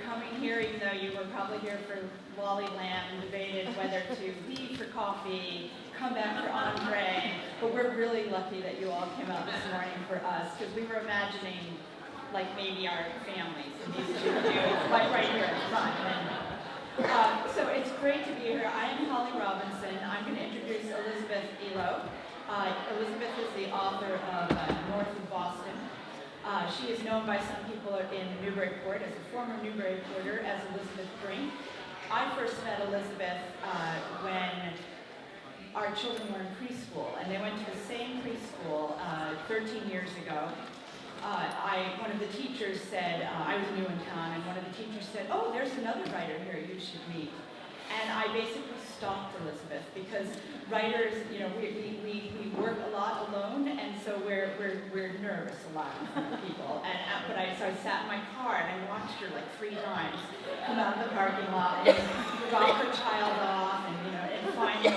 coming here, even though you were probably here for Wally Lamb and debated whether to leave for coffee, come back for entree. But we're really lucky that you all came out this morning for us, because we were imagining like maybe our families and these two of you, like right here in front. So it's great to be here. I am Holly Robinson. I'm going to introduce Elisabeth Elo. Elisabeth is the author of North of Boston. She is known by some people in Newburyport as a former Newburyporter as Elizabeth Brink. I first met Elisabeth when our children were in preschool, and they went to the same preschool 13 years ago. One of the teachers said, I was new in town, and one of the teachers said, oh, there's another writer here you should meet. And I basically stalked Elisabeth because writers, you know, we work a lot alone, and so we're nervous a lot in front of people. So I sat in my car and I watched her like 3 times come out of the parking lot and drop her child off, and finally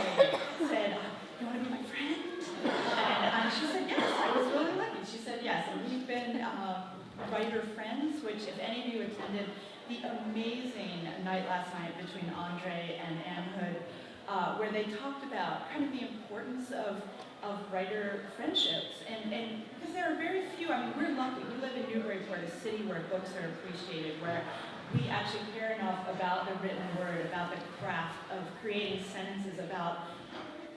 said, you want to be my friend? And she said yes. I was really lucky. She said yes, and we've been writer friends, which if any of you attended the amazing night last night between Andre and Anne Hood, where they talked about kind of the importance of writer friendships, and because there are very few. I mean, we're lucky. We live in Newburyport, a city where books are appreciated, where we actually care enough about the written word, about the craft of creating sentences, about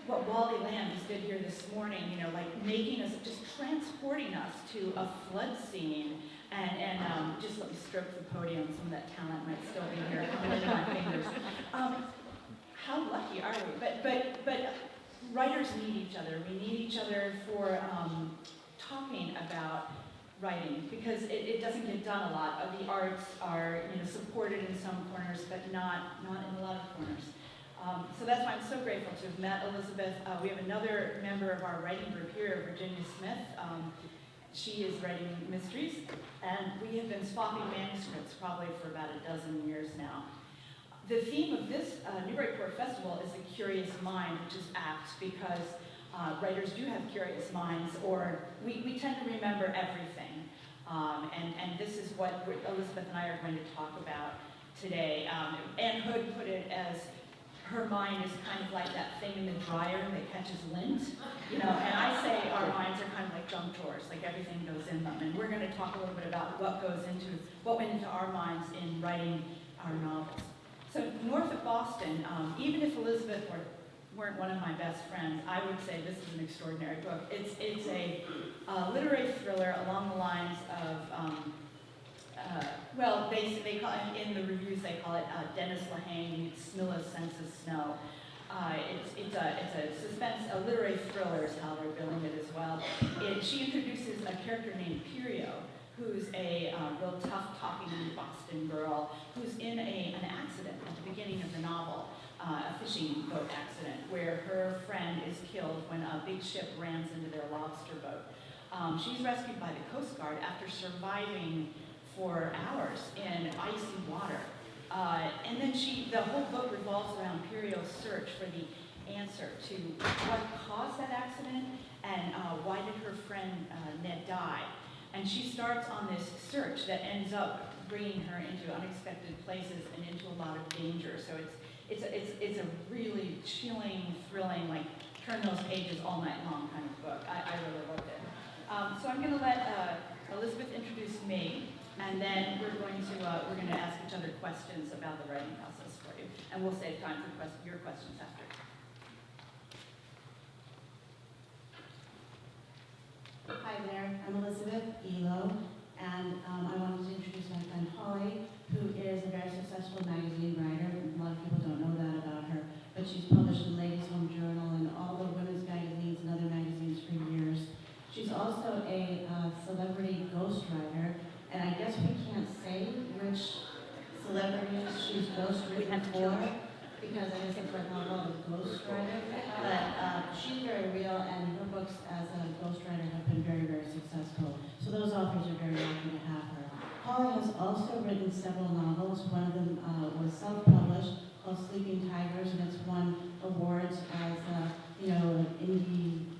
what Wally Lamb just did here this morning, like making us, just transporting us to a flood scene, and just let me stroke the podium. Some of that talent might still be here, coming into my fingers. How lucky are we? But writers need each other. We need each other for talking about writing, because it doesn't get done a lot. The arts are supported in some corners, but not in a lot of corners. So that's why I'm so grateful to have met Elisabeth. We have another member of our writing group here, Virginia Smith. She is writing mysteries, and we have been swapping manuscripts probably for about a dozen years now. The theme of this Newburyport Festival is the curious mind, which is apt because writers do have curious minds, or we tend to remember everything. And this is what Elisabeth and I are going to talk about today. Anne Hood put it as her mind is kind of like that thing in the dryer that catches lint, and I say our minds are kind of like junk drawers, like everything goes in them. And we're going to talk a little bit about what went into our minds in writing our novels. So North of Boston, even if Elisabeth weren't one of my best friends, I would say this is an extraordinary book. It's a literary thriller along the lines of they call it, in the reviews they call it Dennis Lehane meets Smilla's Sense of Snow. It's a suspense, a literary thriller is how they're billing it as well. She introduces a character named Pirio, who's a real tough-talking Boston girl who's in an accident at the beginning of the novel, a fishing boat accident, where her friend is killed when a big ship rams into their lobster boat. She's rescued by the Coast Guard after surviving for hours in icy water. And then the whole book revolves around Pirio's search for the answer to what caused that accident and why did her friend Ned die. And she starts on this search that ends up bringing her into unexpected places and into a lot of danger. So it's a really chilling, thrilling, like turn those pages all night long kind of book. I really loved it. So I'm going to let Elisabeth introduce me. And then we're going to ask each other questions about the writing process for you, and we'll save time for your questions after. Hi there, I'm Elisabeth Elo, and I wanted to introduce my friend Holly, who is a very successful magazine writer. A lot of people don't know that about her, but she's published in Ladies' Home Journal and all the women's magazines and other magazines for years. She's also a celebrity ghostwriter. And I guess we can't say which celebrities she's ghostwritten for, because I guess it's like a ghostwriter. But she's very real, and her books as a ghostwriter have been very, very successful. So those authors are very lucky to have her. Holly has also written several novels. One of them was self-published, called Sleeping Tigers, and it's won awards as an indie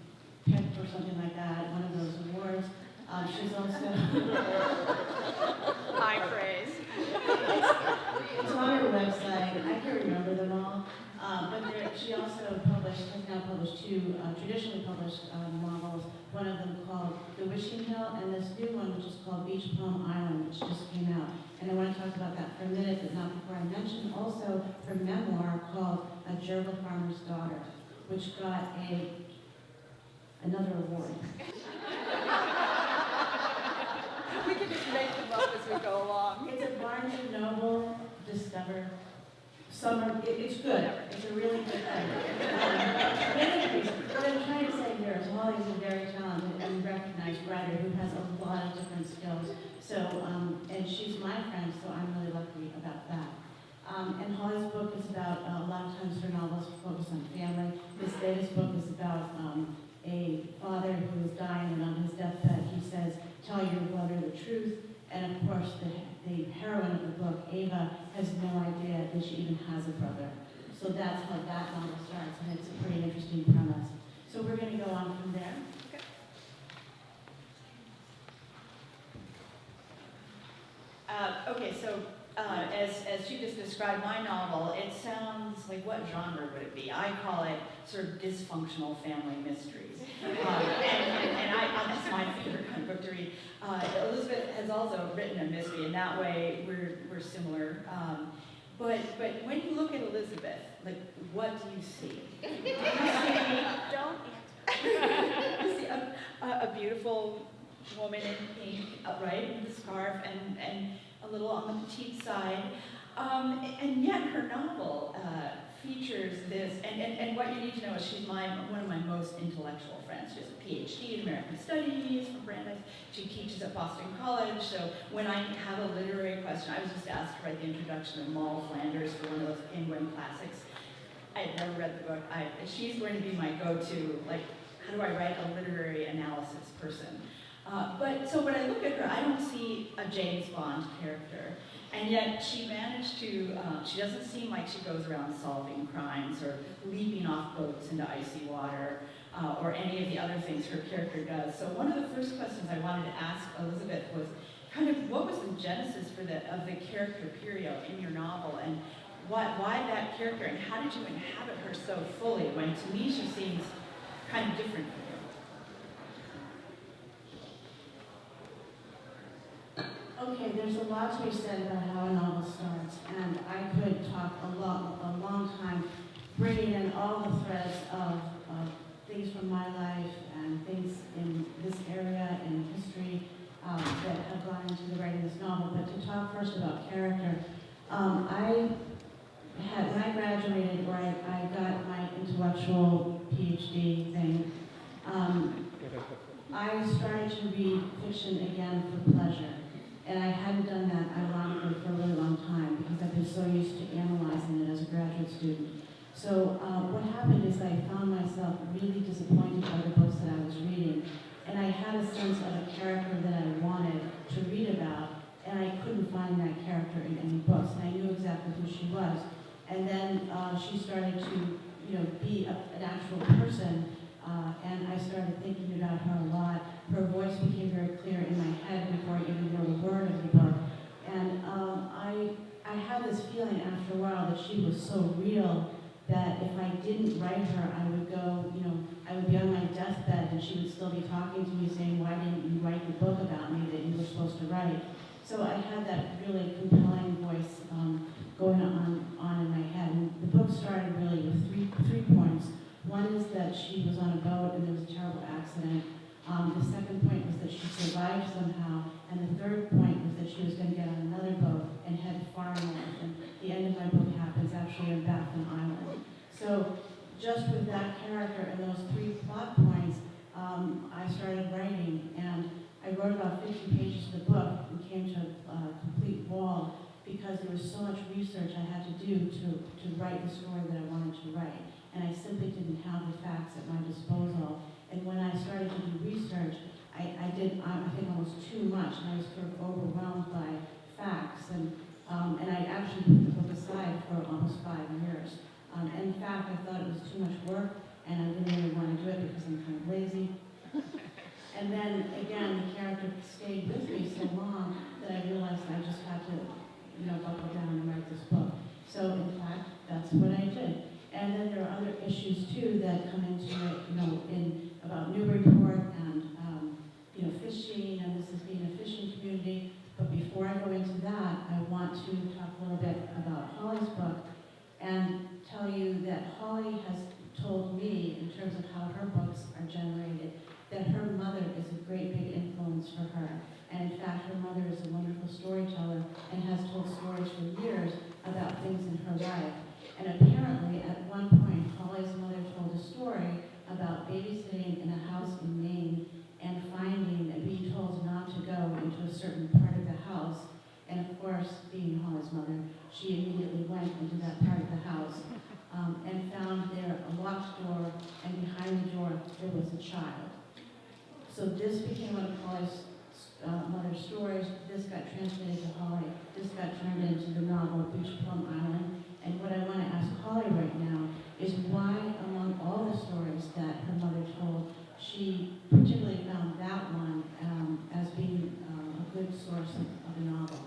pick or something like that, one of those awards. She's also high praise. also has now published two traditionally published novels, one of them called The Wishing Hill, and this new one which is called Beach Palm Island, which just came out. And I want to talk about that for a minute, but not before I mention also her memoir called A Gerbil Farmer's Daughter, which got another award. We can just make them up as we go along. It's a Barnes & Noble Discover Summer. It's good. It's a really good thing. What I'm trying to say here is Holly's a very talented and recognized writer who has a lot of different skills. So, and she's my friend, so I'm really lucky about that. And Holly's book is about, a lot of times her novels focus on family. This latest book is about a father who is dying, and on his deathbed he says, "Tell your brother the truth." And of course, the heroine of the book, Ava, has no idea that she even has a brother. So that's how that novel starts, and it's a pretty interesting premise. So we're going to go on from there. Okay, so as you just described my novel, it sounds like, what genre would it be? I call it sort of dysfunctional family mysteries. That's my favorite kind of book to read. Elisabeth has also written a mystery, and that way we're similar. But when you look at Elisabeth, like, what do you see? Don't answer. You see a beautiful woman in pink, right, with a scarf, and a little on the petite side. And yet her novel features this, and what you need to know is she's one of my most intellectual friends. She has a PhD in American Studies from Brandeis. She teaches at Boston College, so when I have a literary question, I was just asked to write the introduction of Moll Flanders for one of those Penguin classics. I had never read the book. She's going to be my go-to, like, how do I write a literary analysis person? So when I look at her, I don't see a James Bond character. And yet she managed to, she doesn't seem like she goes around solving crimes or leaping off boats into icy water or any of the other things her character does. So one of the first questions I wanted to ask Elisabeth was kind of what was the genesis of the character Pirio in your novel, and why that character, and how did you inhabit her so fully when to me she seems kind of different from you? Okay, there's a lot to be said about how a novel starts, and I could talk a long time, bringing in all the threads of things from my life and things in this area in history that have gone into the writing of this novel. But to talk first about character, when I graduated, or I got my intellectual PhD thing, I started to read fiction again for pleasure. And I hadn't done that, ironically, for a really long time because I've been so used to analyzing it as a graduate student. So what happened is I found myself really disappointed by the books that I was reading. And I had a sense of a character that I wanted to read about, and I couldn't find that character in any books. And I knew exactly who she was. And then she started to, be an actual person. And I started thinking about her a lot. Her voice became very clear in my head before I even wrote a word of the book. And I had this feeling after a while that she was so real that if I didn't write her, I would go, I would be on my deathbed and she would still be talking to me saying, "Why didn't you write the book about me that you were supposed to write?" So I had that really compelling voice going on in my head. And the book started really with three points. One is that she was on a boat and there was a terrible accident. The second point was that she survived somehow. And the third point was that she was going to get on another boat and head far north. And the end of my book happens actually on Baffin Island. So just with that character and those three plot points, I started writing. And I wrote about 50 pages of the book and came to a complete wall because there was so much research I had to do to write the story that I wanted to write. And I simply didn't have the facts at my disposal. And when I started to do research, I did, I think, almost too much, and I was sort of overwhelmed by facts. And I actually put the book aside for almost 5 years. And in fact, I thought it was too much work, and I didn't really want to do it because I'm kind of lazy. And then, again, the character stayed with me so long that I realized I just had to, buckle down and write this book. So, in fact, that's what I did. And then there are other issues too that come into it, in about Newburyport and fishing, and this is being a fishing community. But before I go into that, I want to talk a little bit about Holly's book and tell you that Holly has told me, in terms of how her books are generated, that her mother is a great big influence for her. And in fact, her mother is a wonderful storyteller and has told stories for years about things in her life. And apparently, at one point, Holly's mother told a story about babysitting in a house in Maine and being told not to go into a certain part of the house. And of course, being Holly's mother, she immediately went into that part of the house and found there a locked door, and behind the door there was a child. So this became one of Holly's mother's stories. This got translated to Holly. This got turned into the novel Beach Plum Island. And what I want to ask Holly right now is why, among all the stories that her mother told, she particularly found that one as being a good source of a novel.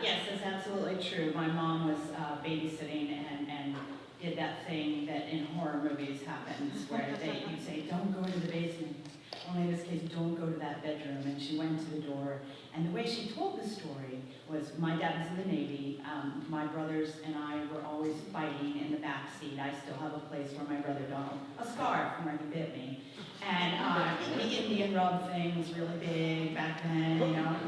Yes, that's absolutely true. My mom was babysitting and did that thing that in horror movies happens, where you say, don't go into the basement. Only in this case, don't go to that bedroom. And she went to the door. And the way she told the story was, my dad was in the Navy. My brothers and I were always fighting in the back seat. I still have a place where my brother Donald, a scar from where he bit me. And the Indian rub thing was really big back then,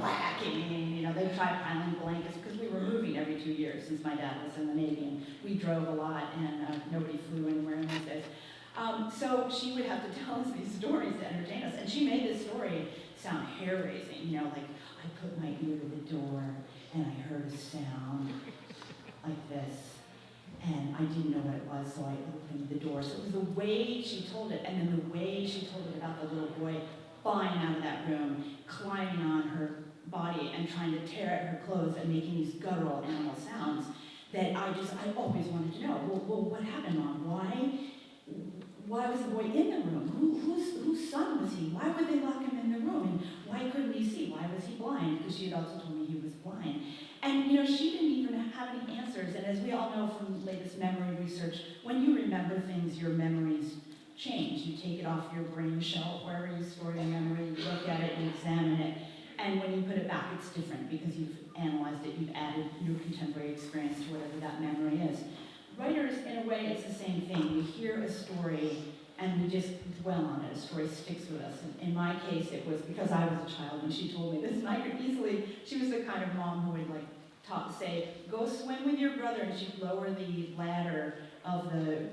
whacking, they'd try piling blankets, because we were moving every 2 years since my dad was in the Navy, and we drove a lot, and nobody flew anywhere in those days. So she would have to tell us these stories to entertain us, and she made this story sound hair-raising, like, I put my ear to the door, and I heard a sound like this, and I didn't know what it was, so I opened the door. So it was the way she told it, and then the way she told it about the little boy flying out of that room, climbing on her body and trying to tear at her clothes and making these guttural animal sounds, that I always wanted to know, well, what happened, Mom? Why was the boy in the room? Whose son was he? Why would they lock him in the room? And why couldn't he see? Why was he blind? Because she had also told me he was blind. And she didn't even have any answers. And as we all know from latest memory research, when you remember things, your memories change. You take it off your brain shelf, wherever you store your memory, you look at it, you examine it. And when you put it back, it's different because you've analyzed it, you've added your contemporary experience to whatever that memory is. Writers, in a way, it's the same thing. We hear a story and we just dwell on it. A story sticks with us. And in my case, it was because I was a child and she told me this, and I could easily, she was the kind of mom who would say, go swim with your brother, and she'd lower the ladder of the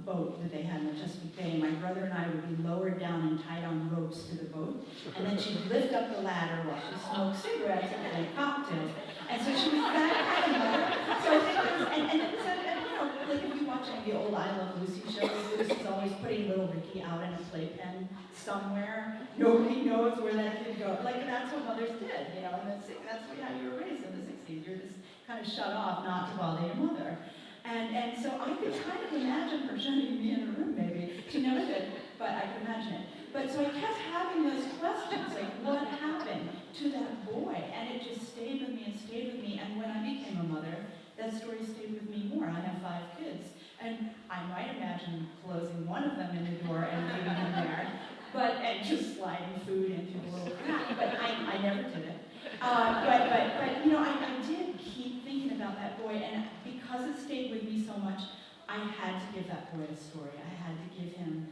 boat that they had in the Chesapeake Bay. My brother and I would be lowered down and tied on ropes to the boat, and then she'd lift up the ladder while she smoked cigarettes and drank cocktails. And so she was that kind of mother. So I think it was, and it was, like if you watch any of the old I Love Lucy shows, Lucy's always putting little Ricky out in a playpen somewhere. Nobody knows where that kid goes. Like, that's what mothers did, and that's how you were raised in the 60s. You're just kind of shut off not to bother your mother. And so I could kind of imagine her shutting me in a room, maybe. She never did, but I could imagine it. But so I kept having those questions, like, what happened to that boy? And it just stayed with me and stayed with me. And when I became a mother, that story stayed with me more. I have 5 kids. And I might imagine closing one of them in the door and leaving him there, and just sliding food into the little crack. But I never did it. I did keep thinking about that boy, and because it stayed with me so much, I had to give that boy a story. I had to give him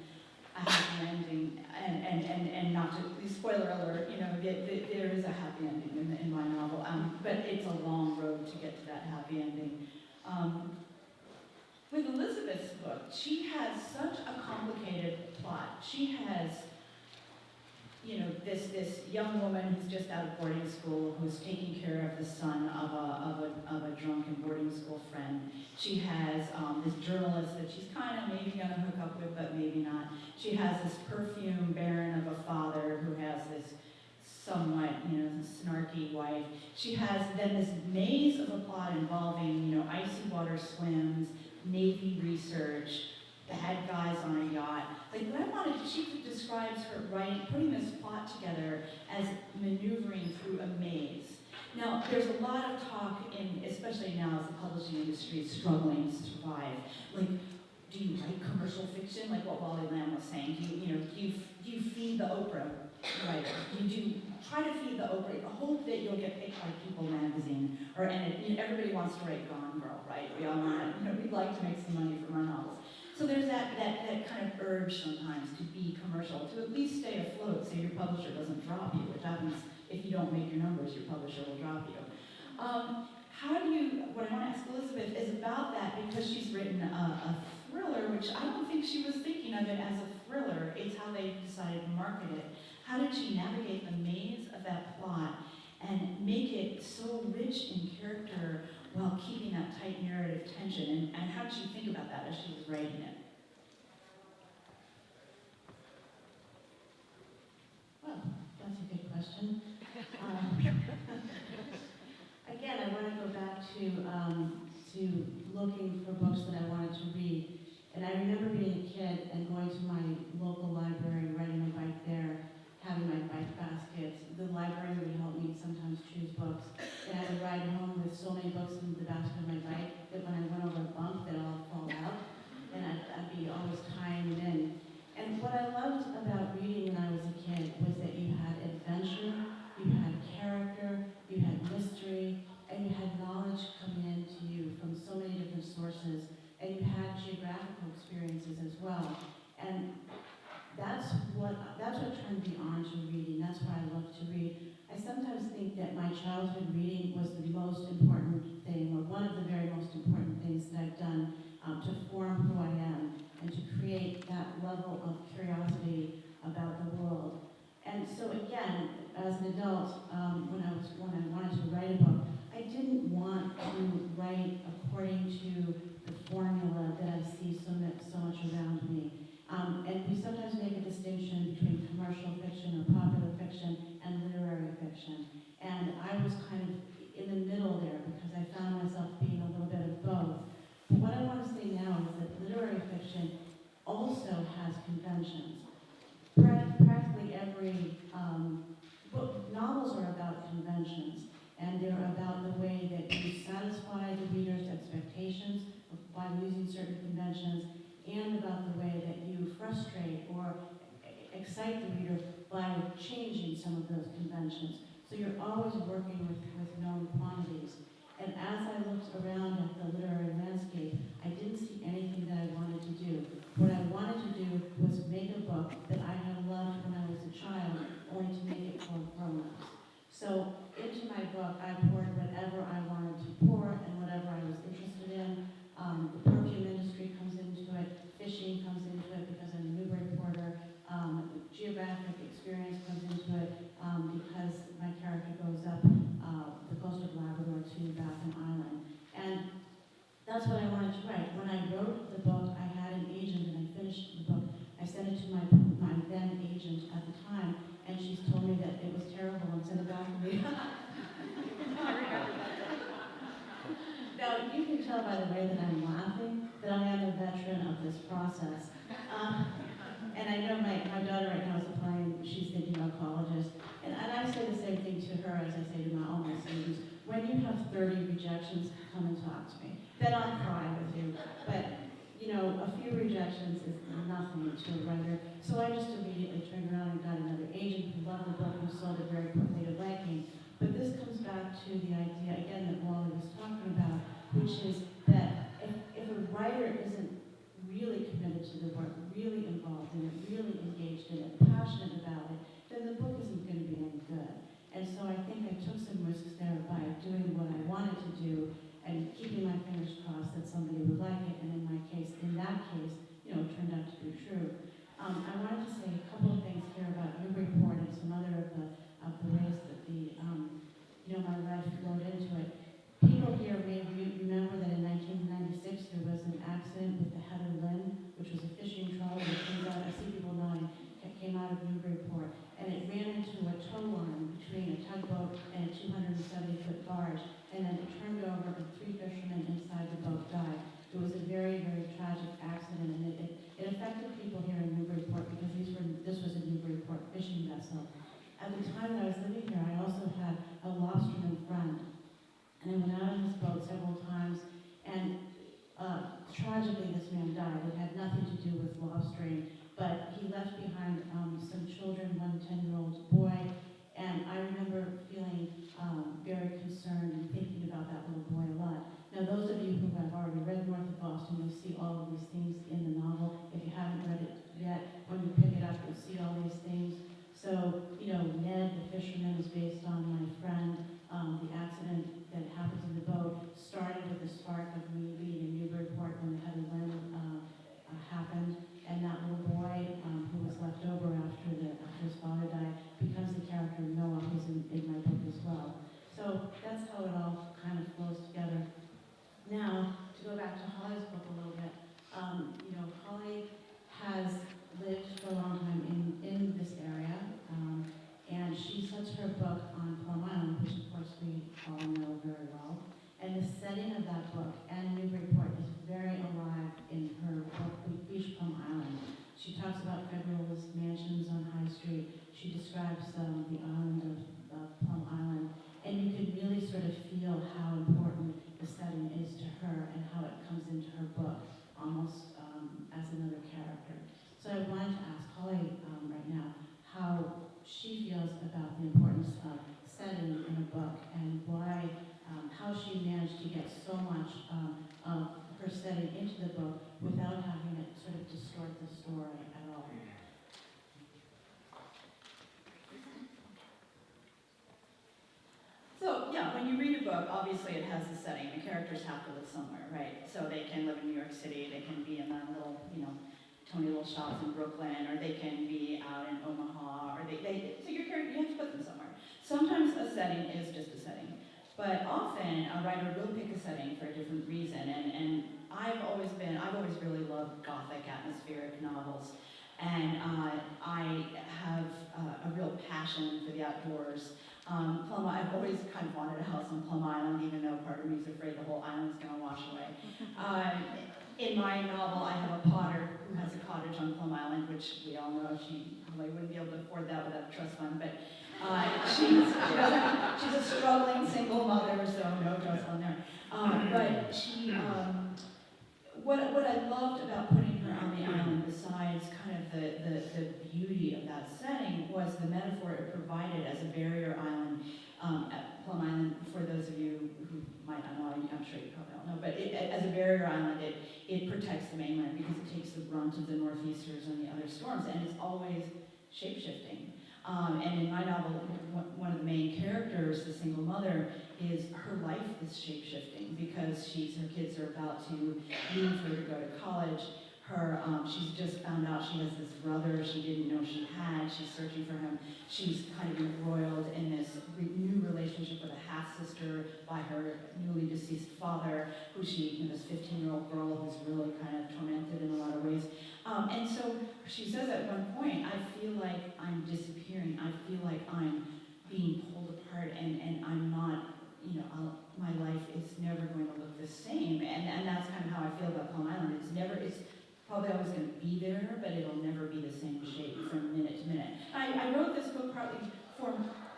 a happy ending, and not to, spoiler alert, there is a happy ending in my novel, but it's a long road to get to that happy ending. With Elisabeth's book, she has such a complicated plot. She has, this young woman who's just out of boarding school, who's taking care of the son of a drunken boarding school friend. She has this journalist that she's kind of maybe going to hook up with, but maybe not. She has this perfume baron of a father who has this somewhat, snarky wife. She has then this maze of a plot involving, icy water swims, Navy research, bad guys on a yacht. Like, what I wanted, she describes her writing, putting this plot together as maneuvering through a maze. Now, there's a lot of talk especially now as the publishing industry is struggling to survive. Like, do you write commercial fiction, like what Wally Lamb was saying? Do you feed the Oprah writer? Do you try to feed the Oprah, hope that you'll get picked by People magazine, everybody wants to write Gone Girl, right? We all want to, we'd like to make some money from our novels. So there's that kind of urge sometimes to be commercial, to at least stay afloat so your publisher doesn't drop you, which happens if you don't make your numbers, your publisher will drop you. What I want to ask Elisabeth is about that, because she's written a thriller, which I don't think she was thinking of it as a thriller. It's how they decided to market it. How did she navigate the maze of that plot and make it so rich in character while keeping that tight narrative tension? And how did she think about that as she was writing it? Well, that's a good question. Again, I want to go back to looking for books that I wanted to read. And I remember being a kid and going to my local library, riding my bike there, having my bike baskets. The library would help me sometimes choose books. And I would ride home with so many books in the basket of my bike that when I went over a bump, they'd all fall out. And I'd be always tying it in. And what I loved about reading when I was a kid was that you had adventure, you had character, you had mystery, and you had knowledge coming into you from so many different sources, and you had geographical experiences as well. And that's what turned me on to reading. That's why I love to read. I sometimes think that my childhood reading was the most important thing, or one of the very most important things that I've done to form who I am and to create that level of curiosity about the world. And so again, as an adult, when I wanted to write a book, I didn't want to write according to the formula that I see so much around me. And we sometimes make a distinction between commercial fiction or popular fiction and literary fiction. And I was kind of in the middle there because I found myself being a little bit of both. But what I want to say now is that literary fiction also has conventions. Practically every book, novels are about conventions, and they're about the way that you satisfy the reader's expectations by using certain conventions, and about the way that you frustrate or excite the reader by changing some of those conventions. So you're always working with known quantities. And as I looked around at the literary landscape, I didn't see anything that I wanted to do. What I wanted to do was make a book that I had loved when I was a child, only to make it for grown-ups. So into my book, I poured whatever I wanted to pour and whatever I was interested in. The perfume industry comes into it, fishing comes into it because I'm a Newburyporter, geographic experience comes into it because my character goes up the coast of Labrador to Baffin Island. And that's what I wanted to write. When I wrote the book, I had an agent and I finished the book. I sent it to my then agent at the time, and she's told me that it was terrible and sent it back to me. Now, you can tell by the way that I'm laughing that I am a veteran of this process. And I know my daughter right now is applying, she's thinking about colleges. And I say the same thing to her as I say to all my students. When you have 30 rejections, come and talk to me. Then I'll cry with you. But, a few rejections is nothing to a writer. So I just immediately turned around and got another agent who loved the book and sold it very quickly to liking. But this comes back to the idea, again, that Wally was talking about, which is that if a writer isn't really committed to the work, really involved in it, really engaged in it, passionate about it, then the book isn't going to be any good. And so I think I took some risks there by doing what I wanted to do and keeping my fingers crossed that somebody would like it. And in that case, it turned out to be true. I wanted to say a couple of things here about Newburyport and some other of the ways that my life flowed into it. People here may remember that in 1996 there was an accident with the Heather Lynn, which was a fishing trawler that came out, I see people nodding, that came out of Newburyport, and it ran into a tow line between a tugboat and a 270-foot barge, and then it turned over and 3 fishermen inside the boat died. It was a very, very tragic accident, and it affected people here in Newburyport because this was a Newburyport fishing vessel. At the time that I was living here, I also had a lobsterman friend And I went out on his boat several times, and tragically this man died. It had nothing to do with lobstering, but he left behind some children, one 10-year-old boy, and I remember feeling very concerned and thinking about that little boy a lot. Now, those of you who have already read North of Boston, you'll see all of these things in the novel. If you haven't read it yet, when you pick it up, you'll see all these things. So, Ned, the fisherman, is based on my friend. The accident that happens in the boat started with a spark of me being in Newburyport when the heavy wind happened, and that little boy who was left over after his father died becomes the character Noah, who's in my book as well. So that's how it all kind of flows together. Now, to go back to Holly's book a little bit, Holly has lived for a long time in this area, and she sets her book on Plum Island, which of course we all know very well. And the setting of that book and Newburyport is very alive in her book, Beach Plum Island. She talks about Federalist mansions on High Street. She describes the island of Plum Island. And you can really sort of feel how important the setting is to her and how it comes into her book, almost as another character. So I wanted to ask Holly right now how she feels about the importance of setting in a book and why, how she managed to get so much of her setting into the book without having it sort of distort the story at all. So, yeah, when you read a book, obviously it has a setting. The characters have to live somewhere, right? So they can live in New York City, they can be in that little, Tony Little shops in Brooklyn, or they can be out in Omaha, or so your character, you have to put them somewhere. Sometimes a setting is just a setting, but often a writer will pick a setting for a different reason, and I've always really loved Gothic atmospheric novels, and I have a real passion for the outdoors. I've always kind of wanted a house on Plum Island, even though part of me is afraid the whole island's going to wash away. In my novel, I have a potter who has a cottage on Plum Island, which we all know she probably wouldn't be able to afford that without a trust fund, but she's a struggling single mother, so no trust fund there. But she, what I loved about putting her on the island, besides kind of the beauty of that setting, was the metaphor it provided as a barrier island at Plum Island. For those of you who might not know, I'm sure you probably don't know, but as a barrier island, it protects the mainland because it takes the brunt of the northeasters and the other storms, and it's always shape-shifting. And in my novel, one of the main characters, the single mother, her life is shape-shifting because her kids are about to leave her to go to college. She's just found out she has this brother she didn't know she had. She's searching for him. She's kind of embroiled in this new relationship with a half-sister by her newly deceased father, this 15-year-old girl who's really kind of tormented in a lot of ways. And so she says at one point, I feel like I'm disappearing. I feel like I'm being pulled apart, and I'm not, my life is never going to look the same. And that's kind of how I feel about Plum Island. It's probably always going to be there, but it'll never be the same shape from minute to minute. I wrote this book partly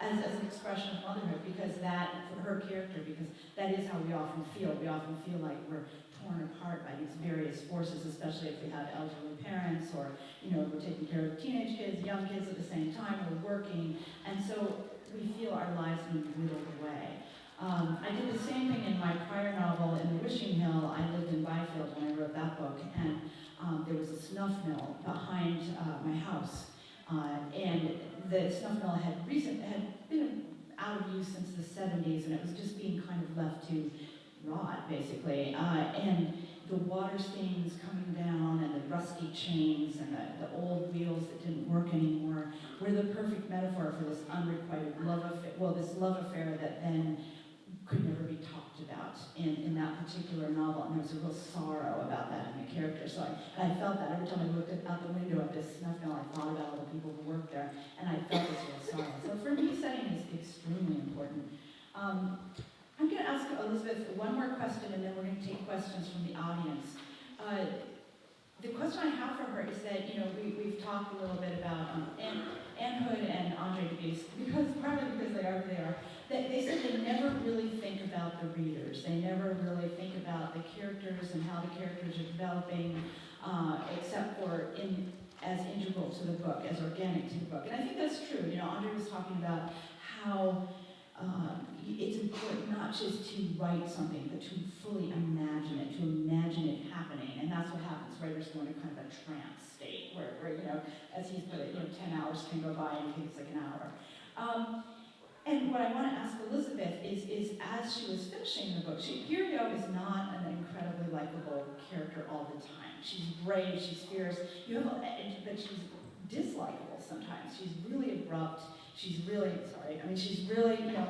as an expression of motherhood, because for her character, because that is how we often feel. We often feel like we're torn apart by these various forces, especially if we have elderly parents, or we're taking care of teenage kids, young kids at the same time, we're working, and so we feel our lives being whittled away. I did the same thing in my prior novel, In the Wishing Hill. I lived in Byfield when I wrote that book, and there was a snuff mill behind my house, and the snuff mill had been out of use since the 70s, and it was just being kind of left to rot, basically. And the water stains coming down, and the rusty chains, and the old wheels that didn't work anymore were the perfect metaphor for this unrequited love affair. Well, this love affair that then could never be talked about in that particular novel, and there was a real sorrow about that in the character. So I felt that every time I looked out the window at this snuff mill, I thought about all the people who worked there, and I felt this real sorrow. So for me, setting is extremely important. I'm going to ask Elisabeth one more question, and then we're going to take questions from the audience. The question I have for her is that, we've talked a little bit about Anne Hood and Andre DeWitt, partly because they are who they are. They said they never really think about the readers. They never really think about the characters and how the characters are developing, except for as integral to the book, as organic to the book. And I think that's true. You know, Andre was talking about how it's important not just to write something, but to fully imagine it, to imagine it happening. And that's what happens. Writers go into kind of a trance state where you know, as he's put it, you know, 10 hours can go by and you think it's like an hour. And what I want to ask Elisabeth is as she was finishing the book, Pirio is not an incredibly likable character all the time. She's brave, she's fierce, but she's dislikable sometimes. She's really abrupt. She's really, she's really, you know,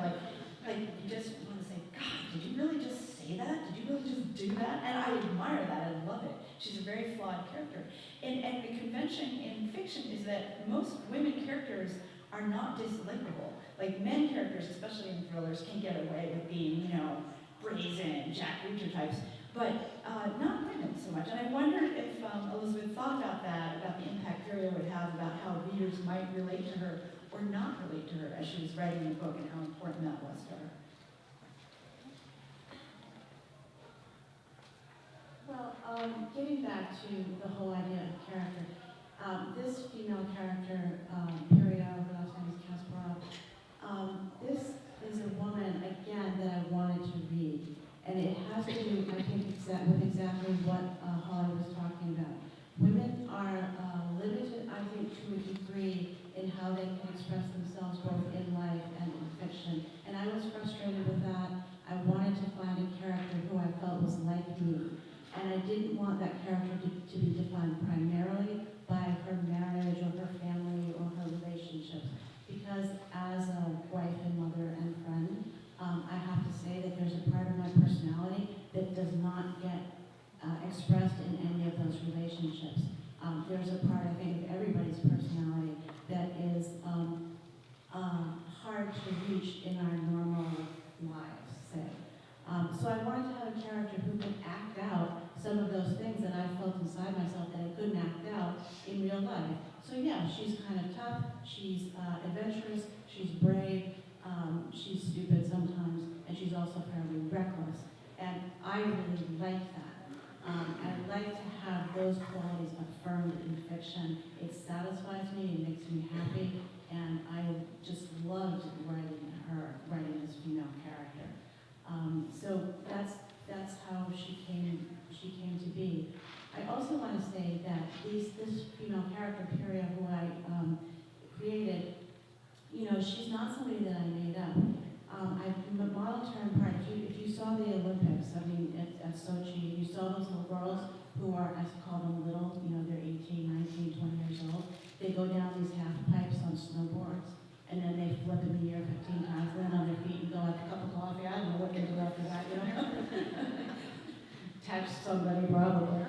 like you just want to say, God, did you really just say that? Did you really just do that? And I admire that, I love it. She's a very flawed character. And the convention in fiction is that most women characters are not dislikable. Like men characters, especially in thrillers, can get away with being, you know, brazen, Jack Reacher types, but not women so much. And I wondered if Elisabeth thought about that, about the impact Pirio would have, about how readers might relate to her or not relate to her as she was writing the book, and how important that was to her. Well, getting back to the whole idea of character, this female character, Pirio, her last name is Kasparov, this is a woman, again, that I wanted to read. And it has to do, I think, with exactly what Holly was talking about. Women are limited, I think, to a degree in how they can express themselves both in life and in fiction. And I was frustrated with that. I wanted to find a character who I felt was like me. And I didn't want that character to be defined primarily by her marriage or her family or her relationships. Because as a wife and mother and friend, I have to say that there's a part of my personality that does not get expressed in any of those relationships. There's a part, I think, of everybody's personality that is hard to reach in our normal lives, say. So I wanted to have a character who could act out some of those things that I felt inside myself that I couldn't act out in real life. So yeah, she's kind of tough, she's adventurous, she's brave, she's stupid sometimes, and she's also fairly reckless. And I really like that. I like to have those qualities affirmed in fiction. It satisfies me, it makes me happy, and I just loved writing this female character. So that's how she came to be. I also want to say that this female character, Pirio, who I created, you know, she's not somebody that I made up. I modeled her in part. If you saw the Olympics, I mean, at Sochi, you saw those little girls who are, I call them little, you know, they're 18, 19, 20 years old. They go down these half pipes on snowboards, and then they flip in the air 15 times, and then on their feet and go have a cup of coffee. I don't know what they do after that, you know. Touch somebody, probably.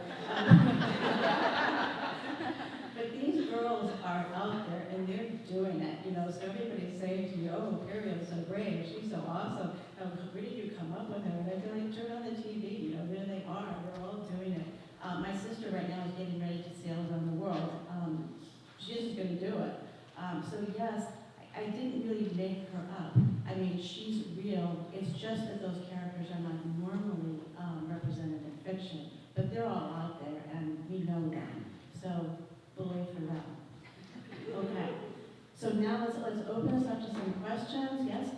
But these girls are out there, and they're doing it, you know. So everybody's saying to me, oh, Pirio's so brave, she's so awesome. Where did you come up with her? And I feel like, turn on the TV, you know, there they are, they're all doing it. My sister right now is getting ready to sail around the world. She's just going to do it. So yes, I didn't really make her up. I mean, she's real. It's just that those characters are not normally represented in fiction, but they're all out there, and we know them. So, believe for them. Okay. So now let's open us up to some questions. Yes?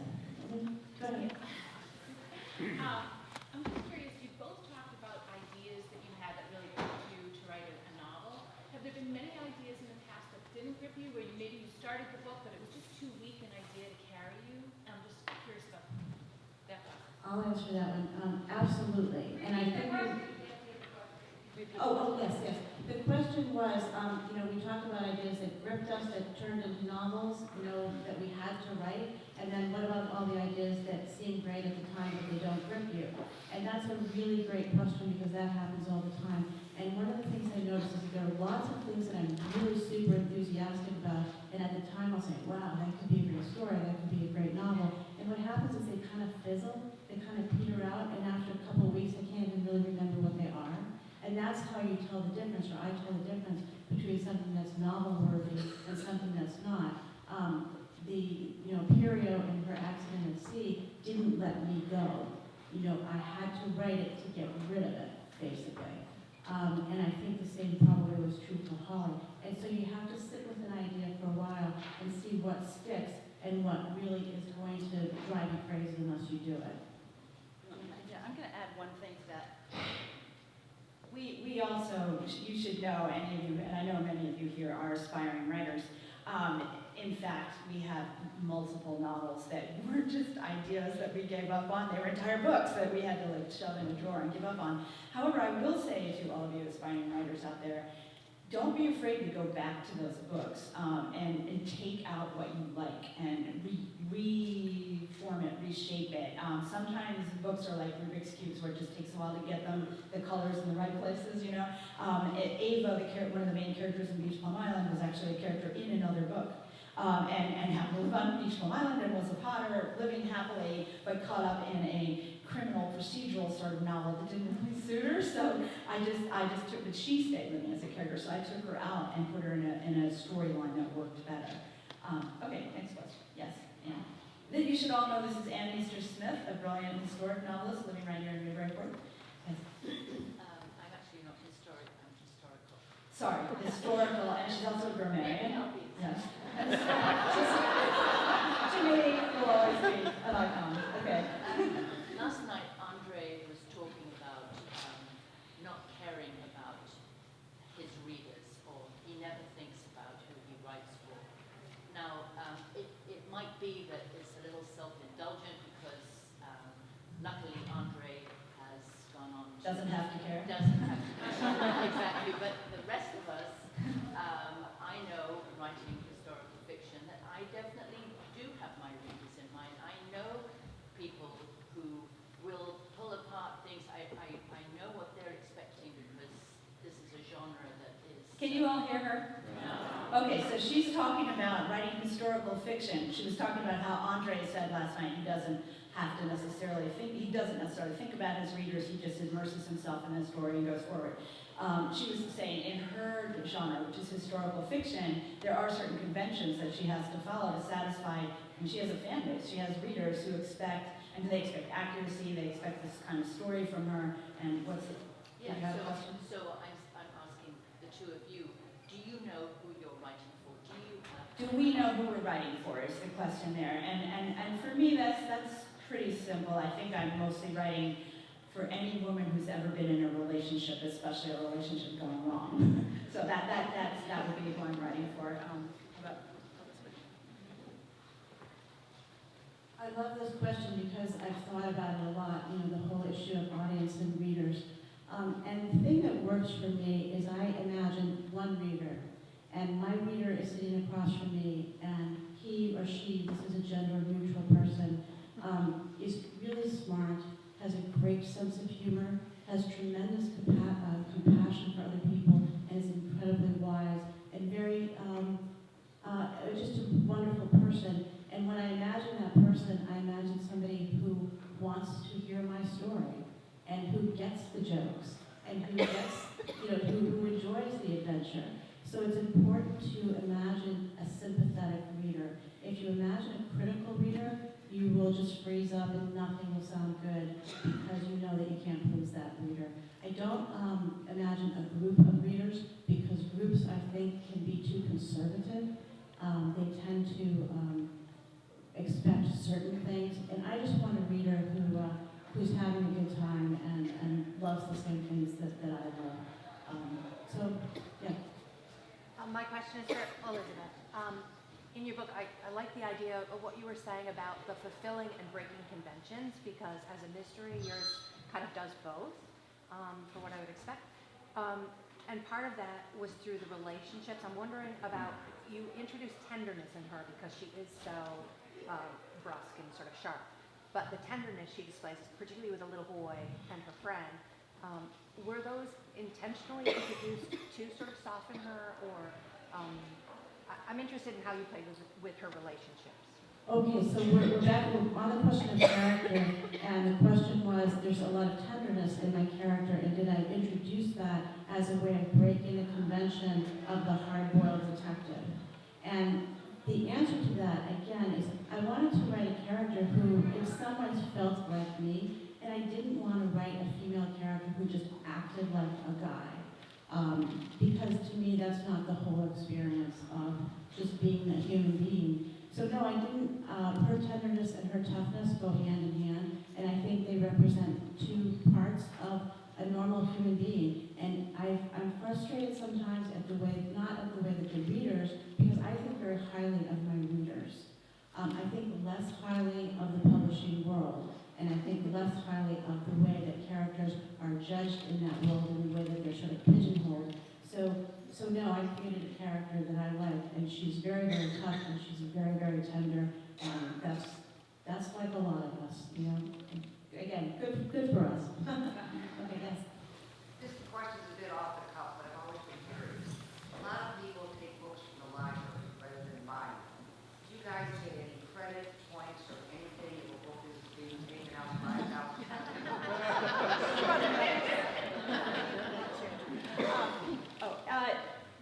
Go ahead. I'm just curious, you both talked about ideas that you had that really gripped you to write a novel. Have there been many ideas in the past that didn't grip you, where maybe you started the book, but it was just too weak an idea to carry you? I'm just curious about that. I'll answer that one. Absolutely. And I think yes. The question was, you know, we talked about ideas that gripped us, that turned into novels, you know, that we had to write. And then what about all the ideas that seem great at the time, but they don't grip you? And that's a really great question, because that happens all the time. And one of the things I noticed is there are lots of things that I'm really super enthusiastic about, and at the time I'll say, wow, that could be a great story, that could be a great novel. And what happens is they kind of fizzle, they kind of peter out, and after a couple of weeks I can't even really remember what they are. And that's how you tell the difference, or I tell the difference between something that's novel-worthy and something that's not. You know, Pirio in her accident at see didn't let me go. You know, I had to write it to get rid of it, basically. And I think the same probably was true for Holly. And so you have to sit with an idea for a while and see what sticks and what really is going to drive you crazy unless you do it. Yeah, I'm going to add one thing to that. We also, you should know, any of you, and I know many of you here are aspiring writers. In fact, we have multiple novels that were just ideas that we gave up on. They were entire books that we had to like shove in a drawer and give up on. However, I will say to all of you aspiring writers out there, don't be afraid to go back to those books and take out what you like and reform it, reshape it. Sometimes books are like Rubik's Cubes where it just takes a while to get them, the colors in the right places, you know. Ava, one of the main characters in Beach Plum Island, was actually a character in another book. And happened to live on Beach Plum Island and was a potter, living happily, but caught up in a criminal procedural sort of novel that didn't really suit her. So I just took, but she stayed with me as a character, so I took her out and put her in a storyline that worked better. Okay, next question. Yes, Anne. Then you should all know this is Anne Easter Smith, a brilliant historic novelist living right here in Newburyport. Yes. I'm actually not historic, I'm historical. Sorry, historical, and she's also a grammarian. Yes. To me, will always be an icon. Okay. Last night, Andre was talking about not caring about his readers, or he never thinks about who he writes for. Now, it might be that it's a little self-indulgent because luckily Andre has gone on to... Doesn't have to care. Doesn't have to care. Exactly, but the rest of us, I know, writing historical fiction, that I definitely do have my readers in mind. I know people who will pull apart things. I know what they're expecting because this is a genre that is... Can you all hear her? No. Okay, so she's talking about writing historical fiction. She was talking about how Andre said last night he doesn't necessarily think about his readers, he just immerses himself in the story and goes forward. She was saying in her genre, which is historical fiction, there are certain conventions that she has to follow to satisfy, and she has a fan base, she has readers who expect, and they expect accuracy, they expect this kind of story from her, and what's it? Yeah, do you have a question? so I'm asking the two of you, do you know who you're writing for? Do you have... Do we know who we're writing for is the question there. And for me, that's pretty simple. I think I'm mostly writing for any woman who's ever been in a relationship, especially a relationship going wrong. So that would be who I'm writing for. How about Elisabeth? I love this question because I've thought about it a lot, you know, the whole issue of audience and readers. And the thing that works for me is I imagine one reader, and my reader is sitting across from me, and he or she, this is a gender-neutral person, is really smart, has a great sense of humor, has tremendous compassion for other people, and is incredibly wise, and very, just a wonderful person. And when I imagine that person, I imagine somebody who wants to hear my story, and who gets the jokes, and who gets, you know, who enjoys the adventure. So it's important to imagine a sympathetic reader. If you imagine a critical reader, you will just freeze up and nothing will sound good because you know that you can't please that reader. I don't imagine a group of readers because groups, I think, can be too conservative. They tend to expect certain things, and I just want a reader who's having a good time and loves the same things that I love. So, yeah. My question is for Elisabeth. In your book, I like the idea of what you were saying about the fulfilling and breaking conventions, because as a mystery, yours kind of does both, for what I would expect. And part of that was through the relationships. I'm wondering about, you introduced tenderness in her because she is so brusque and sort of sharp. But the tenderness she displays, particularly with a little boy and her friend, were those intentionally introduced to sort of soften her, or I'm interested in how you played with her relationships. Okay, so we're back on the question of character, and the question was, there's a lot of tenderness in my character, and did I introduce that as a way of breaking the convention of the hard-boiled detective? And the answer to that, again, is I wanted to write a character character who, in some ways, felt like me, and I didn't want to write a female character who just acted like a guy. Because to me, that's not the whole experience of just being a human being. So no, I didn't, her tenderness and her toughness go hand in hand, and I think they represent two parts of a normal human being. And I'm frustrated sometimes at the way, not at the way that the readers, because I think very highly of my readers. I think less highly of the publishing world, and I think less highly of the way that characters are judged in that world and the way that they're sort of pigeonholed. So no, I created a character that I like, and she's very, very tough, and she's very, very tender, and that's like a lot of us, you know. Again, good for us. Okay, yes. This question's a bit off the cuff, but I've always been curious. A lot of people take books from the library rather than buying them. Do you guys get any credit points or anything if a book is being taken out by a thousand?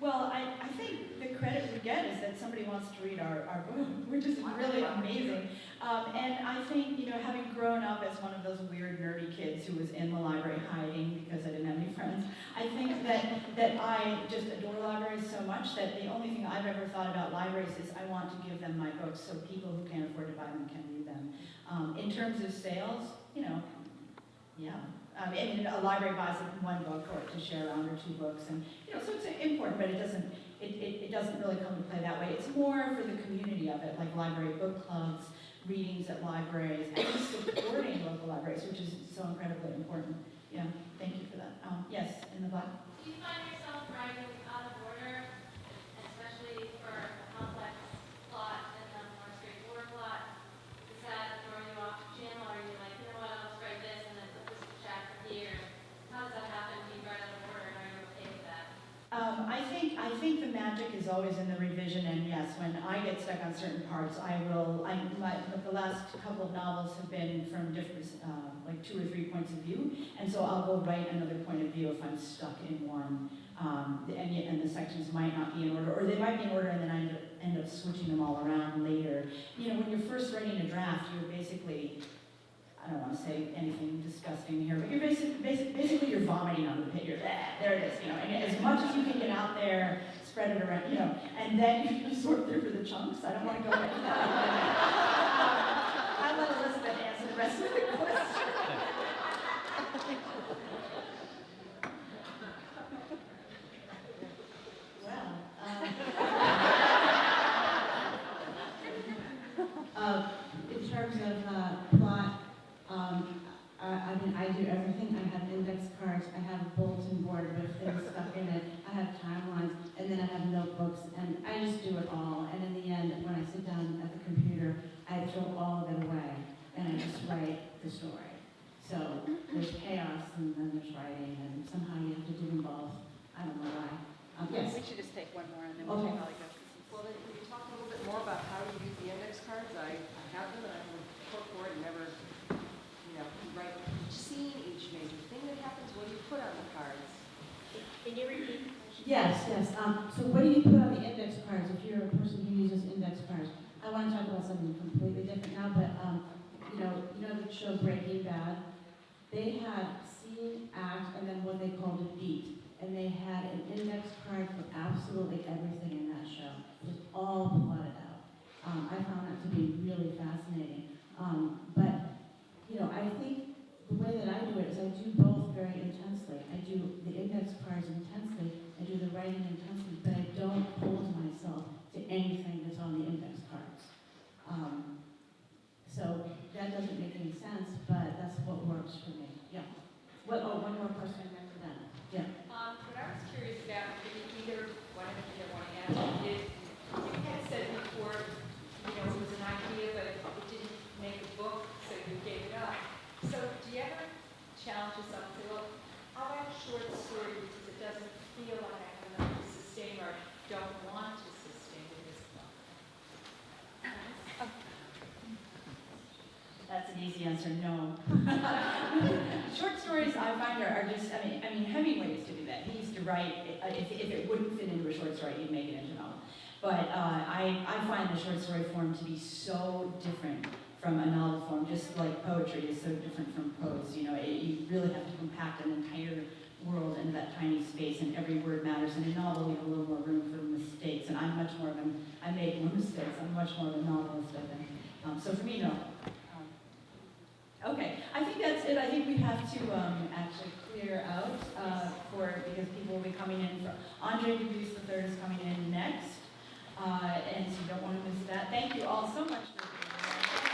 Well, I think the credit we get is that somebody wants to read our book, which is really amazing. And I think, you know, having grown up as one of those weird nerdy kids who was in the library hiding because I didn't have any friends, I think that I just adore libraries so much that the only thing I've ever thought about libraries is I want to give them my books so people who can't afford to buy them can read them. In terms of sales, you know, yeah. And a library buys one book or to share around or two books, and you know, so it's important, but it doesn't really come to play that way. It's more for the community of it, like library book clubs, readings at libraries, and just supporting local libraries, which is so incredibly important. Yeah, thank you for that. Yes, in the back. Do you find yourself writing out of order, especially for a complex plot and a more straightforward plot? Does that throw you off channel, or are you like, you know what, I'll just write this and then put this chapter here? How does that happen? Do you write out of order, and are you okay with that? I think the magic is always in the revision, and yes, when I get stuck on certain parts, the last couple of novels have been from different, like 2 or 3 points of view, and so I'll go write another point of view if I'm stuck in one, and the sections might not be in order, or they might be in order and then I end up switching them all around later. You know, when you're first writing a draft, you're basically, I don't want to say anything disgusting here, but you're basically you're vomiting on the page. You're there it is, you know, and as much as you can get out there, spread it around, you know, and then you sort through for the chunks. I don't want to go into that. I'll let Elisabeth answer the rest of the question. Well, in terms of plot, I mean, I do everything. I have index cards, I have a bulletin board with things stuck in it, I have timelines, and then I have notebooks, and I just do it all. And in the end, when I sit down at the computer, I throw all of it away, and I just write the story. So there's chaos, and then there's writing, and somehow you have to do them both. I don't know why. Yes. We should just take one more and then we'll we'll take take all the Well, then, can you talk a little bit more about how you use the index cards? I have them, and I have a book for it, and never, you know, you write each scene, each major thing that happens. What do you put on the cards? Can you repeat? Yes. So what do you put on the index cards if you're a person who uses index cards? I want to talk about something completely different now, but you know the show Breaking Bad? They had scene, act, and then what they called a beat. And they had an index card for absolutely everything in that show. It was all plotted out. I found that to be really fascinating. But, you know, I think the way that I do it is I do both very intensely. I do the index cards intensely, I do the writing intensely, but I don't hold myself to anything that's on the index cards. So that doesn't make any sense, but that's what works for me. Yeah. One more question after that. Yeah. What I was curious about, if either one of you want to answer, is you had said before, you know, it was an idea, but it didn't make a book, so you gave it up. So do you ever challenge yourself and say, well, I'll write a short story because it doesn't feel like I have enough to sustain or don't want to sustain this book? That's an easy answer, no. Short stories I find are just, I mean, Hemingway used to do that. He used to write, if it wouldn't fit into a short story, he'd make it into a novel. But I find the short story form to be so different from a novel form, just like poetry is so different from prose. You know, you really have to compact an entire world into that tiny space, and every word matters. In a novel, we have a little more room for mistakes, and I'm much more of I make more mistakes. I'm much more of a novelist, I think. So for me, no. Okay, I think that's it. I think we have to actually clear out because people will be coming in. Andre DeWitt III is coming in next, and so you don't want to miss that. Thank you all so much for being here.